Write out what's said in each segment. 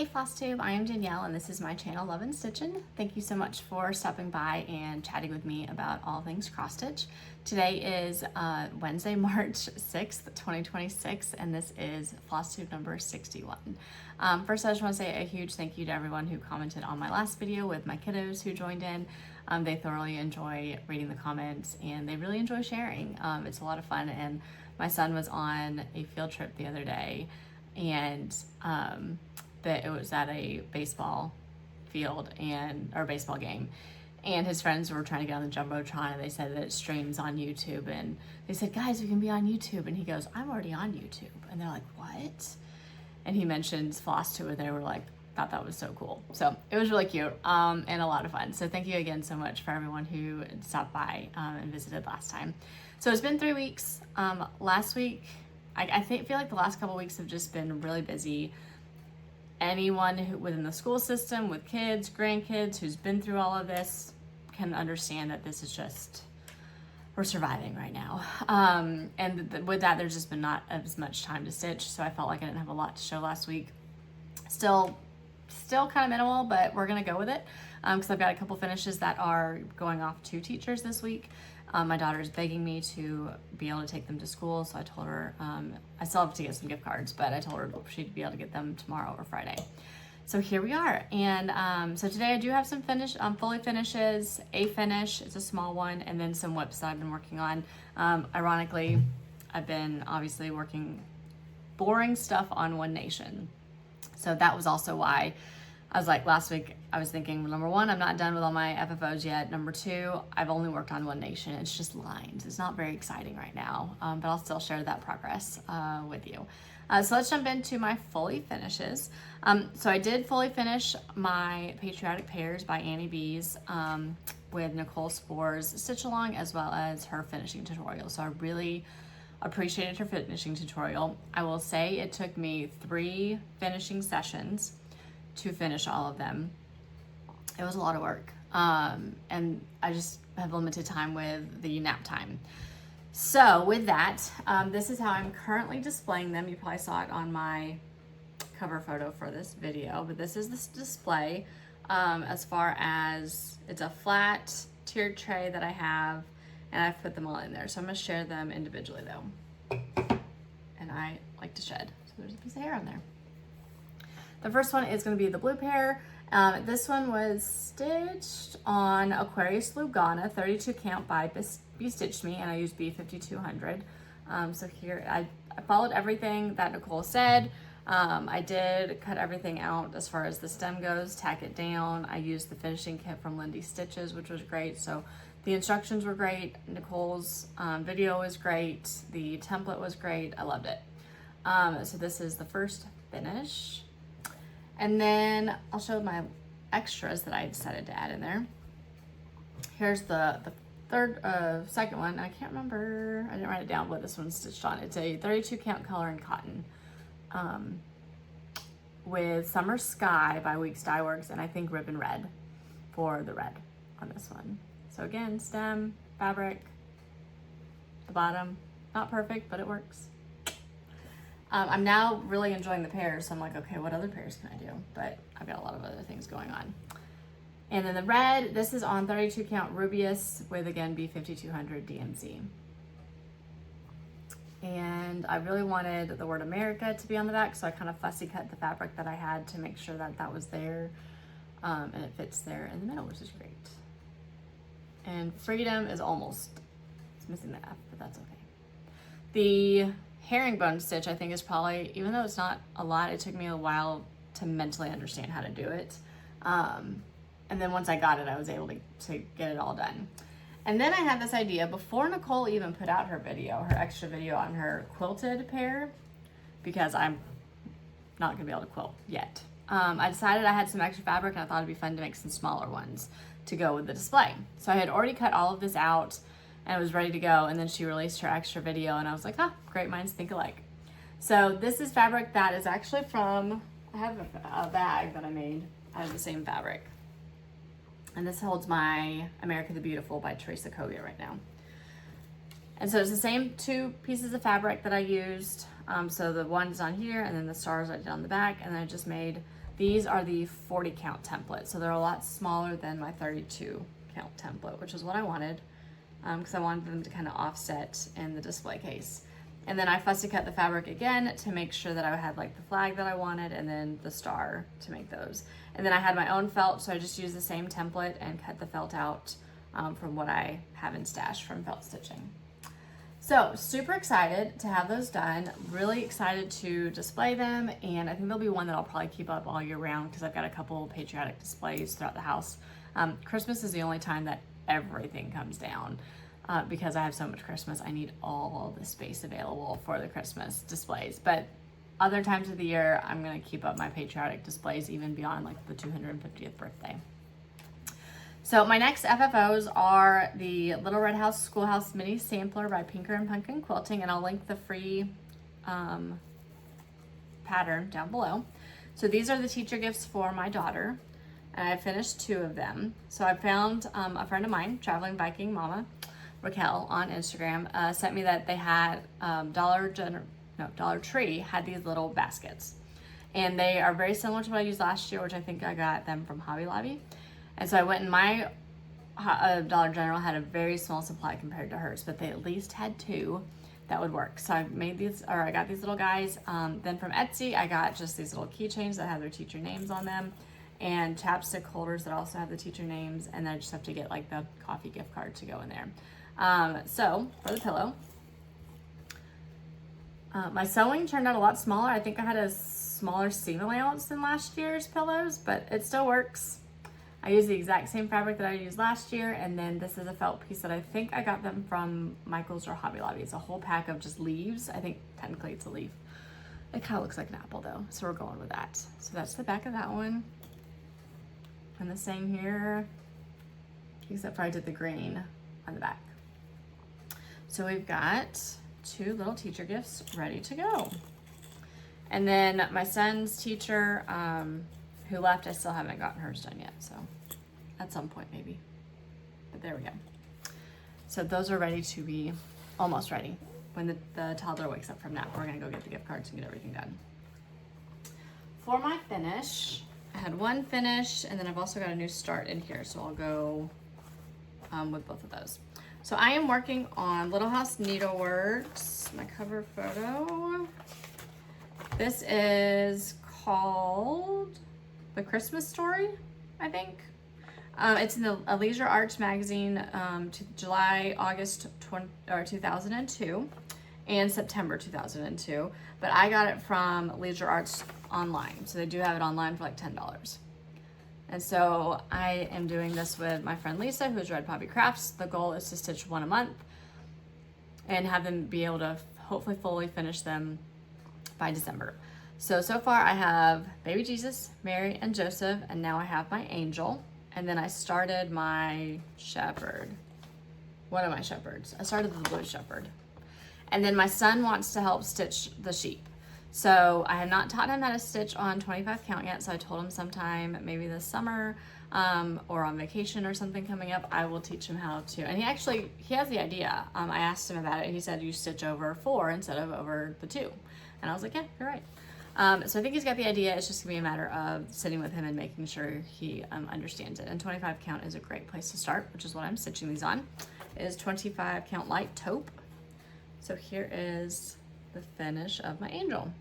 Hey Flosstube, I am Danielle and this is my channel Love and Stitchin'. Thank you so much for stopping by and chatting with me about all things cross stitch. Today is Wednesday, March 6th, 2026, and this is Flosstube number 61. First, I just want to say a huge thank you to everyone who commented on my last video with my kiddos who joined in. They thoroughly enjoy reading the comments and they really enjoy sharing. It's a lot of fun, and my son was on a field trip the other day, and that it was at a baseball field or baseball game, and his friends were trying to get on the Jumbotron, and they said that it streams on YouTube, and they said, guys, we can be on YouTube, and he goes, I'm already on YouTube, and they're like, what? And he mentions Flosstube, and they were like, thought that was so cool. So it was really cute and a lot of fun. So thank you again so much for everyone who stopped by and visited last time. So it's been 3 weeks. Last week, I feel like the last couple weeks have just been really busy. Anyone who within the school system with kids, grandkids, who's been through all of this can understand that this is just, we're surviving right now. And with that, there's just been not as much time to stitch. So I felt like I didn't have a lot to show last week. Still kind of minimal, but we're gonna go with it because I've got a couple finishes that are going off to teachers this week. My daughter is begging me to be able to take them to school, so I told her I still have to get some gift cards, but I told her she'd be able to get them tomorrow or Friday. So here we are, and so today I do have some fully finishes, a finish, it's a small one, and then some whips that I've been working on. Ironically, I've been obviously working boring stuff on One Nation. So that was also why I was like, last week I was thinking, number one, I'm not done with all my FFOs yet. Number two, I've only worked on One Nation. It's just lines. It's not very exciting right now, but I'll still share that progress with you. So let's jump into my fully finishes. So I did fully finish my Patriotic Pears by Annie Beez with Nicole Spore's stitch along, as well as her finishing tutorial. So I really appreciated her finishing tutorial. I will say it took me 3 finishing sessions to finish all of them. It was a lot of work, and I just have limited time with the nap time. So with that, this is how I'm currently displaying them. You probably saw it on my cover photo for this video, but this is this display. As far as, it's a flat tiered tray that I have, and I've put them all in there. So I'm gonna share them individually though. And I like to shed, so there's a piece of hair on there. The first one is gonna be the blue pair. This one was stitched on Aquarius Lugana 32 count by BeStitch Me, and I used B5200. So here, I followed everything that Nicole said. I did cut everything out as far as the stem goes, tack it down. I used the finishing kit from Lindy Stitches, which was great. So the instructions were great. Nicole's video was great. The template was great. I loved it. So this is the first finish. And then I'll show my extras that I decided to add in there. Here's the second one. I can't remember, I didn't write it down what this one's stitched on. It's a 32 count color and cotton with Summer Sky by Weeks Dye Works, and I think Ribbon Red for the red on this one. So again, stem, fabric, the bottom, not perfect, but it works. I'm now really enjoying the pairs, so I'm like, okay, what other pairs can I do? But I've got a lot of other things going on. And then the red, this is on 32 count Rubious with, again, B5200 DMC. And I really wanted the word America to be on the back, so I kind of fussy cut the fabric that I had to make sure that that was there. And it fits there in the middle, which is great. And freedom is almost, it's missing the F, but that's okay. The herringbone stitch, I think, is probably, even though it's not a lot, it took me a while to mentally understand how to do it. And then once I got it, I was able to get it all done. And then I had this idea, before Nicole even put out her video, her extra video on her quilted pair, because I'm not gonna be able to quilt yet. I decided I had some extra fabric and I thought it'd be fun to make some smaller ones to go with the display. So I had already cut all of this out and it was ready to go, and then she released her extra video and I was like, ah, great minds think alike. So this is fabric that is actually from, I have a bag that I made out of the same fabric. And this holds my America the Beautiful by Teresa Kogut right now. And so it's the same 2 pieces of fabric that I used. So the one's on here, and then the stars I did on the back, and I just made These are the 40 count template, so they're a lot smaller than my 32 count template, which is what I wanted, because I wanted them to kind of offset in the display case. And then I fussy cut the fabric again to make sure that I had like the flag that I wanted and then the star to make those. And then I had my own felt, so I just used the same template and cut the felt out from what I have in stash from felt stitching. So super excited to have those done, really excited to display them, and I think there'll be one that I'll probably keep up all year round because I've got a couple patriotic displays throughout the house. Christmas is the only time that everything comes down because I have so much Christmas. I need all the space available for the Christmas displays, but other times of the year, I'm gonna keep up my patriotic displays even beyond like the 250th birthday. So my next FFOs are the Little Red House Schoolhouse Mini Sampler by Pinker and Punkin Quilting, and I'll link the free pattern down below. So these are the teacher gifts for my daughter, and I finished 2 of them. So I found a friend of mine, Traveling Viking Mama, Raquel, on Instagram, sent me that they had Dollar Tree had these little baskets, and they are very similar to what I used last year, which I think I got them from Hobby Lobby. And so I went, and my Dollar General had a very small supply compared to hers, but they at least had 2 that would work. So I made these, or I got these little guys. Then from Etsy, I got just these little keychains that have their teacher names on them, and chapstick holders that also have the teacher names, and then I just have to get like the coffee gift card to go in there. So for the pillow, my sewing turned out a lot smaller. I think I had a smaller seam allowance than last year's pillows, but it still works. I used the exact same fabric that I used last year, and then this is a felt piece that I think I got them from Michael's or Hobby Lobby. It's a whole pack of just leaves. I think technically it's a leaf. It kind of looks like an apple though, so we're going with that. So that's the back of that one. And the same here, except for I did the green on the back. So we've got 2 little teacher gifts ready to go. And then my son's teacher, who left, I still haven't gotten hers done yet, so at some point maybe, but there we go. So those are ready to be, almost ready. When the toddler wakes up from nap, we're gonna go get the gift cards and get everything done. For my finish, I had 1 finish, and then I've also got a new start in here, so I'll go with both of those. So I am working on Little House Needleworks, my cover photo. This is called The Christmas Story, I think. It's in the Leisure Arts magazine, to July, August 2002 and September 2002. But I got it from Leisure Arts online. So they do have it online for like $10. And so I am doing this with my friend Lisa, who's Red Poppy Crafts. The goal is to stitch 1 a month and have them be able to hopefully fully finish them by December. So far I have Baby Jesus, Mary, and Joseph, and now I have my angel. And then I started my shepherd. One of my shepherds. I started the blue shepherd. And then my son wants to help stitch the sheep. So I have not taught him how to stitch on 25 count yet, so I told him sometime maybe this summer or on vacation or something coming up, I will teach him how to. And he has the idea. I asked him about it. He said you stitch over 4 instead of over the 2. And I was like, yeah, you're right. So I think he's got the idea. It's just gonna be a matter of sitting with him and making sure he understands it. And 25 count is a great place to start, which is what I'm stitching these on. It is 25 count light taupe. So here is the finish of my angel.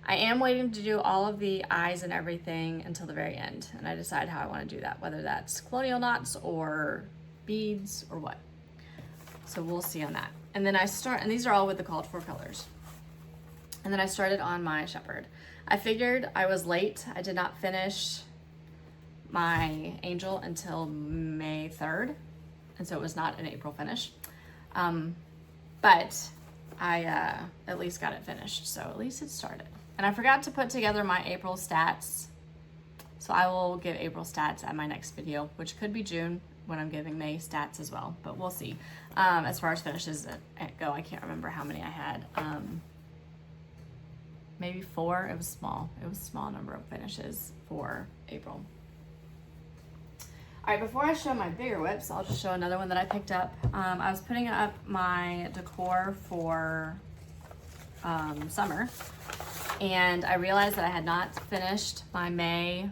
I am waiting to do all of the eyes and everything until the very end, and I decide how I want to do that, whether that's colonial knots or beads or what. So we'll see on that. And then I start, and these are all with the called for colors. And then I started on my shepherd. I figured I was late. I did not finish my angel until May 3rd, and so it was not an April finish. But I at least got it finished, so at least it started. And I forgot to put together my April stats, so I will give April stats at my next video, which could be June when I'm giving May stats as well, but we'll see. As far as finishes go, I can't remember how many I had. Maybe 4. It was small. It was a small number of finishes for April. All right, before I show my bigger whips, I'll just show another one that I picked up. I was putting up my decor for summer, and I realized that I had not finished my May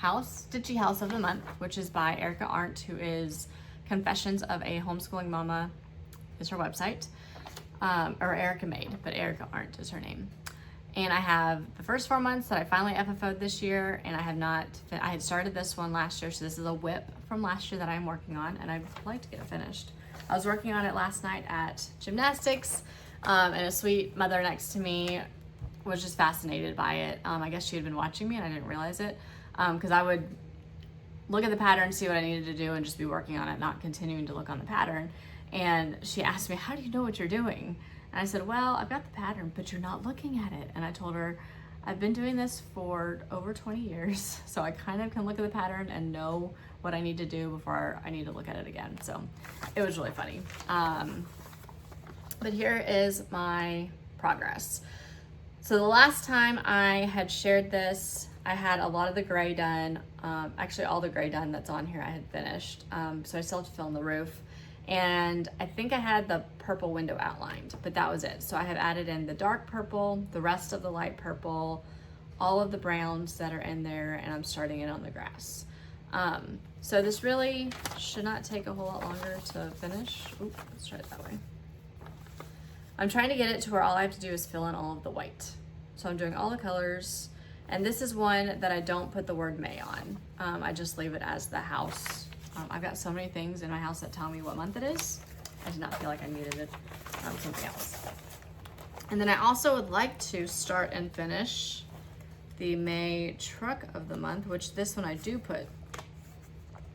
Stitchy House of the Month, which is by Erica Arndt, who is Confessions of a Homeschooling Mama is her website, or Erica Made, but Erica Arndt is her name. And I have the first 4 months that I finally FFO'd this year, and I had started this one last year, so this is a whip from last year that I'm working on, and I'd like to get it finished. I was working on it last night at gymnastics, and a sweet mother next to me was just fascinated by it. I guess she had been watching me and I didn't realize it, because I would look at the pattern, see what I needed to do, and just be working on it, not continuing to look on the pattern. And she asked me, how do you know what you're doing? And I said, well, I've got the pattern, but you're not looking at it. And I told her, I've been doing this for over 20 years, so I kind of can look at the pattern and know what I need to do before I need to look at it again. So it was really funny. But here is my progress. So the last time I had shared this, I had a lot of the gray done. Actually, all the gray done that's on here I had finished. So I still have to fill in the roof. And I think I had the purple window outlined, but that was it. So I have added in the dark purple, the rest of the light purple, all of the browns that are in there, and I'm starting it on the grass. So this really should not take a whole lot longer to finish. Oops, let's try it that way. I'm trying to get it to where all I have to do is fill in all of the white. So I'm doing all the colors, and this is one that I don't put the word May on. I just leave it as the house. I've got so many things in my house that tell me what month it is. I did not feel like I needed it something else. And then I also would like to start and finish the May truck of the month, which this one I do put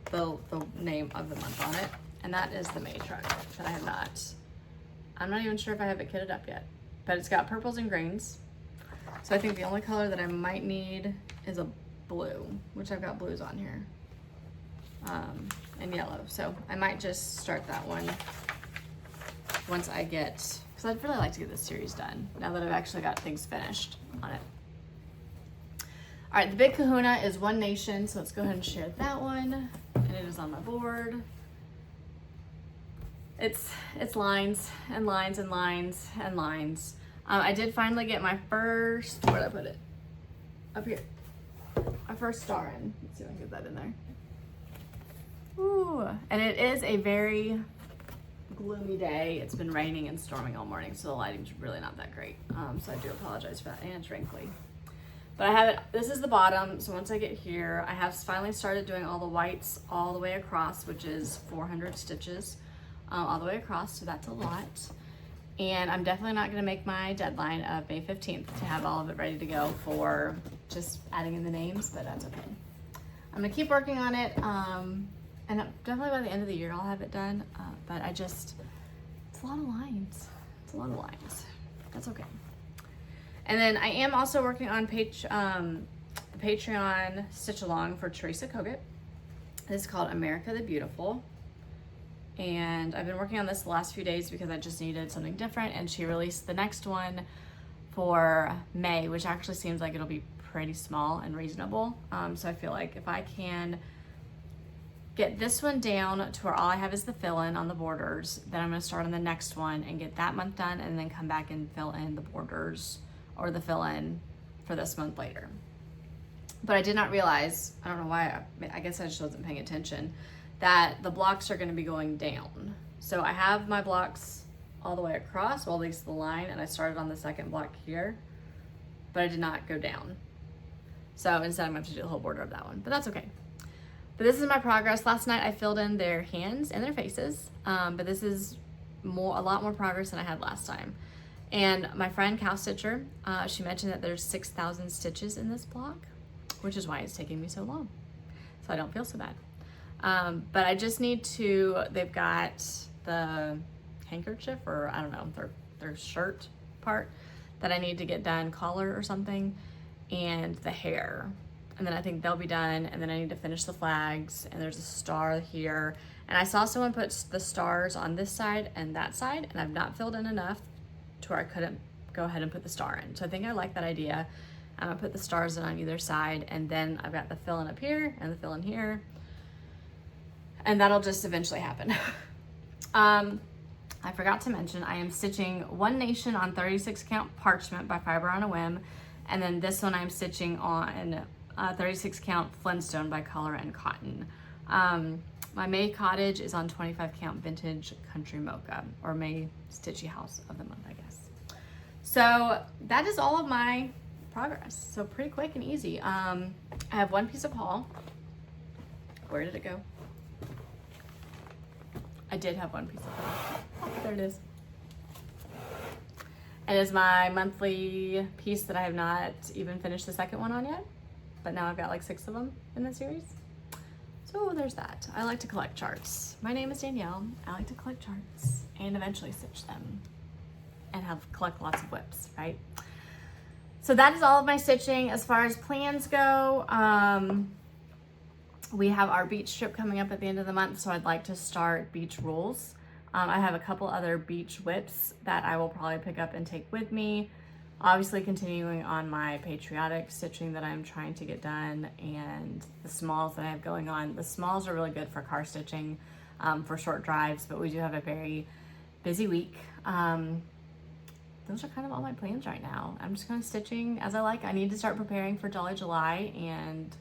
the name of the month on it, and that is the May truck that I have not. I'm not even sure if I have it kitted up yet, but it's got purples and greens. So I think the only color that I might need is a blue, which I've got blues on here, and yellow. So I might just start that one once I get, because I'd really like to get this series done now that I've actually got things finished on it. All right, the big kahuna is One Nation, so let's go ahead and share that one. And it is on my board. It's lines and lines and lines and lines. I did finally get my first, where'd I put it? Up here. My first star in. Let's see if I can get that in there. Ooh, and it is a very gloomy day. It's been raining and storming all morning, so the lighting's really not that great. So I do apologize for that, and it's wrinkly. But I have it, this is the bottom, so once I get here, I have finally started doing all the whites all the way across, which is 400 stitches all the way across, so that's a lot. And I'm definitely not gonna make my deadline of May 15th to have all of it ready to go for just adding in the names, but that's okay. I'm gonna keep working on it, and definitely by the end of the year I'll have it done, but it's a lot of lines. It's a lot of lines. That's okay. And then I am also working on the Patreon stitch along for Teresa Kogut. This is called America the Beautiful. And I've been working on this the last few days because I just needed something different, and she released the next one for May, which actually seems like it'll be pretty small and reasonable. So I feel like if I can get this one down to where all I have is the fill-in on the borders, then I'm gonna start on the next one and get that month done, and then come back and fill in the borders or the fill-in for this month later. But I did not realize, I don't know why, I guess I just wasn't paying attention, that the blocks are gonna be going down. So I have my blocks all the way across, well, at least the line, and I started on the second block here, but I did not go down. So instead I'm gonna have to do the whole border of that one, but that's okay. But this is my progress. Last night I filled in their hands and their faces, but this is a lot more progress than I had last time. And my friend Cow Stitcher, she mentioned that there's 6,000 stitches in this block, which is why it's taking me so long. So I don't feel so bad. But I just need to, they've got the handkerchief, or I don't know, their shirt part that I need to get done, collar or something, and the hair. And then I think they'll be done, and then I need to finish the flags, and there's a star here. And I saw someone put the stars on this side and that side, and I've not filled in enough to where I couldn't go ahead and put the star in. So I think I like that idea. I'm gonna put the stars in on either side, and then I've got the fill in up here and the fill in here, and that'll just eventually happen. I forgot to mention, I am stitching One Nation on 36 count Parchment by Fiber on a Whim, And then this one I'm stitching on 36 count Flintstone by Color and Cotton. My May Cottage is on 25 count Vintage Country Mocha, or May Stitchy House of the Month, I guess. So that is all of my progress. So pretty quick and easy. I have one piece of haul. Where did it go? I did have one piece of haul. Oh, there it is. It is my monthly piece that I have not even finished the second one on yet, but now I've got like 6 of them in the series. So there's that. I like to collect charts. My name is Danielle. I like to collect charts and eventually stitch them and collect lots of whips, right? So that is all of my stitching. As far as plans go, we have our beach trip coming up at the end of the month, so I'd like to start beach rules. I have a couple other beach whips that I will probably pick up and take with me. Obviously continuing on my patriotic stitching that I'm trying to get done, and the smalls that I have going on. The smalls are really good for car stitching, for short drives, but we do have a very busy week. Those are kind of all my plans right now. I'm just kind of stitching as I like. I need to start preparing for Jolly July and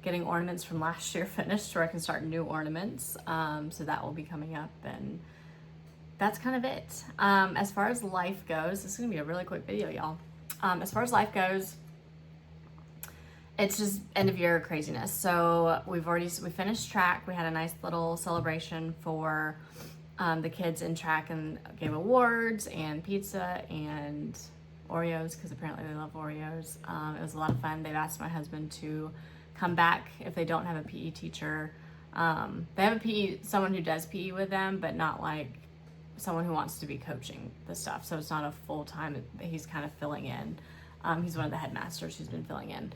getting ornaments from last year finished so I can start new ornaments. So that will be coming up, and that's kind of it. As far as life goes, this is gonna be a really quick video, y'all. As far as life goes, it's just end of year craziness. So we finished track. We had a nice little celebration for the kids in track and gave awards and pizza and Oreos, because apparently they love Oreos. It was a lot of fun. They've asked my husband to come back if they don't have a PE teacher. They have someone who does PE with them, but not like someone who wants to be coaching the stuff. So it's not a full-time, he's kind of filling in. He's one of the headmasters who's been filling in.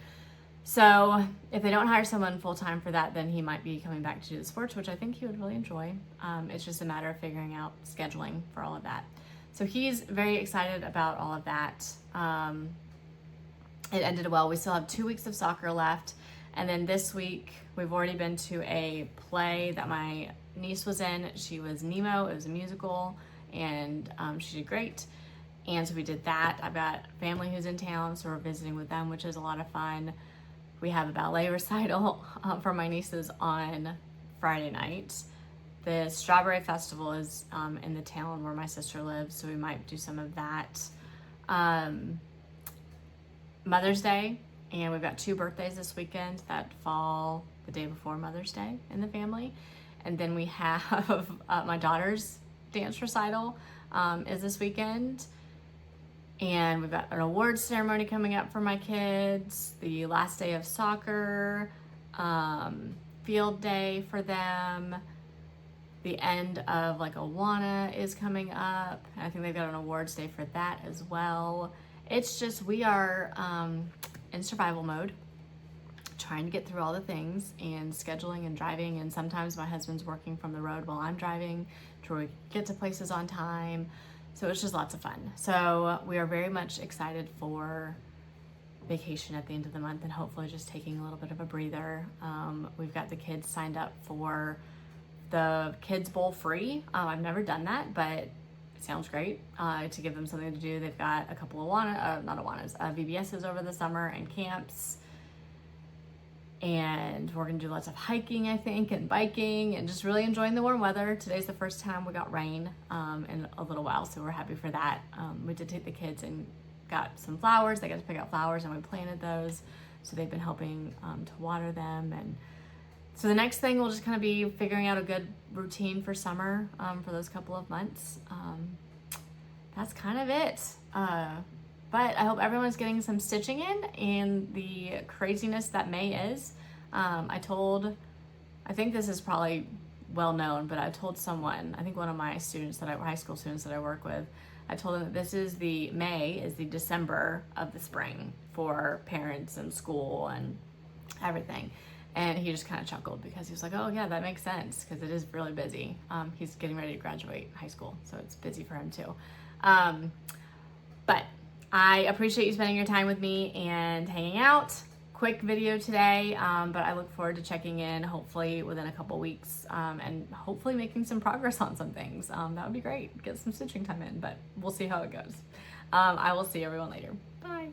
So if they don't hire someone full-time for that, then he might be coming back to do the sports, which I think he would really enjoy. It's just a matter of figuring out scheduling for all of that. So he's very excited about all of that. It ended well. We still have 2 weeks of soccer left. And then this week, we've already been to a play that my niece was in. She was Nemo. It was a musical, and she did great. And so we did that. I've got family who's in town, so we're visiting with them, which is a lot of fun. We have a ballet recital for my nieces on Friday night. The Strawberry Festival is in the town where my sister lives, so we might do some of that. Mother's Day, and we've got 2 birthdays this weekend that fall the day before Mother's Day in the family. And then we have my daughter's dance recital is this weekend. And we've got an awards ceremony coming up for my kids, the last day of soccer, field day for them. The end of like Awana is coming up. I think they've got an awards day for that as well. It's just, we are in survival mode, trying to get through all the things and scheduling and driving. And sometimes my husband's working from the road while I'm driving to get to places on time. So it's just lots of fun. So we are very much excited for vacation at the end of the month, and hopefully just taking a little bit of a breather. We've got the kids signed up for the Kids Bowl free. I've never done that, but it sounds great to give them something to do. They've got a couple of VBSs over the summer and camps. And we're gonna do lots of hiking, I think, and biking, and just really enjoying the warm weather. Today's the first time we got rain in a little while, so we're happy for that. We did take the kids and got some flowers. They got to pick out flowers, and we planted those. So they've been helping to water them. And so the next thing will just kind of be figuring out a good routine for summer for those couple of months. That's kind of it. But I hope everyone's getting some stitching in the craziness that May is. I think this is probably well known, but I told someone, I think one of my students high school students that I work with, I told them that May is the December of the spring for parents and school and everything. And he just kind of chuckled because he was like, oh yeah, that makes sense, because it is really busy. He's getting ready to graduate high school, so it's busy for him too. But I appreciate you spending your time with me and hanging out. Quick video today, but I look forward to checking in hopefully within a couple weeks and hopefully making some progress on some things. That would be great. Get some stitching time in, but we'll see how it goes. I will see everyone later. Bye.